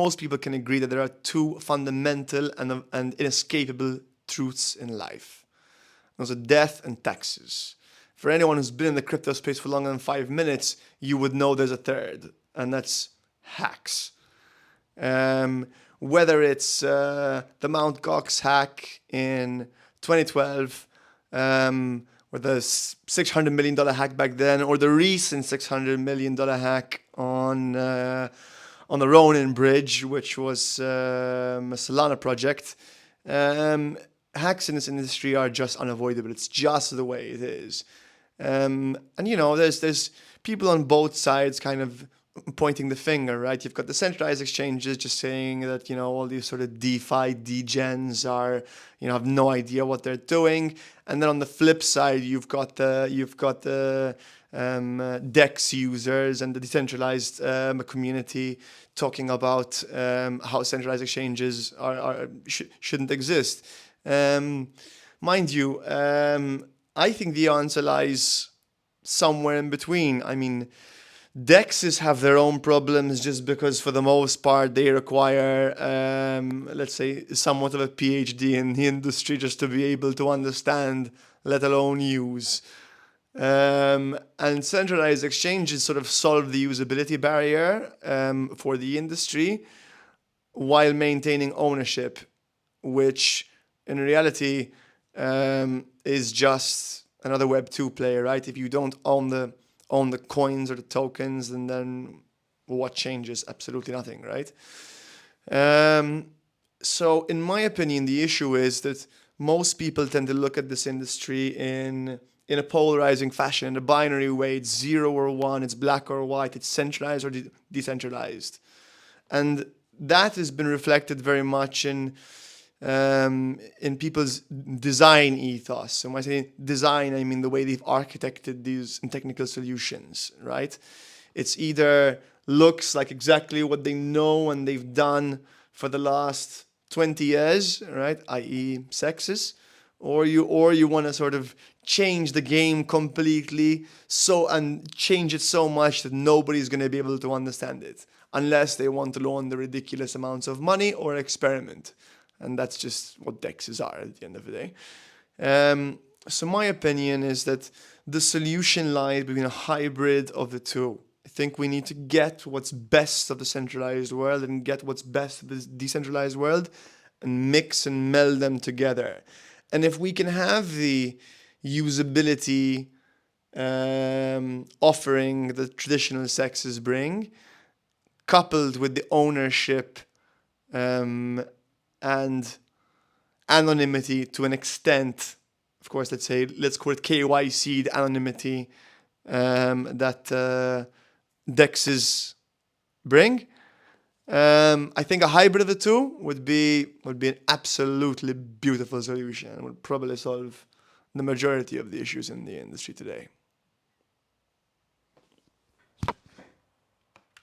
most people can agree that there are two fundamental and inescapable truths in life. Those are death and taxes. For anyone who's been in the crypto space for longer than 5 minutes, you would know there's a third, and that's hacks. Whether it's the Mt. Gox hack in 2012, or the $600 million hack back then, or the recent $600 million hack on the Ronin Bridge, which was a Solana project. Hacks in this industry are just unavoidable. It's just the way it is. And there's people on both sides kind of pointing the finger, right? You've got the centralized exchanges just saying that, all these sort of DeFi degens are, have no idea what they're doing. And then on the flip side, you've got the DEX users and the decentralized community talking about how centralized exchanges shouldn't exist. Mind you, I think the answer lies somewhere in between. I mean, DEXs have their own problems just because, for the most part, they require, let's say, somewhat of a PhD in the industry just to be able to understand, let alone use. And centralized exchanges sort of solve the usability barrier for the industry while maintaining ownership, which in reality is just another Web2 player, right? If you don't own the coins or the tokens, and then what changes? Absolutely nothing, right? So in my opinion, the issue is that most people tend to look at this industry in a polarizing fashion, in a binary way. It's 0 or 1, it's black or white, it's centralized or decentralized. And that has been reflected very much in people's design ethos. And when I say design, I mean the way they've architected these technical solutions, right? It's either looks like exactly what they know and they've done for the last 20 years, right? i.e. CEXs, or you want to sort of change the game completely and change it so much that nobody's going to be able to understand it unless they want to launder ridiculous amounts of money or experiment. And that's just what DEXs are at the end of the day. So my opinion is that the solution lies between a hybrid of the two. I think we need to get what's best of the centralized world and get what's best of the decentralized world and mix and meld them together. And if we can have the usability offering the traditional CEXs bring, coupled with the ownership and anonymity to an extent, of course, let's call it KYC anonymity that DEXs bring. I think a hybrid of the two would be an absolutely beautiful solution and would probably solve the majority of the issues in the industry today.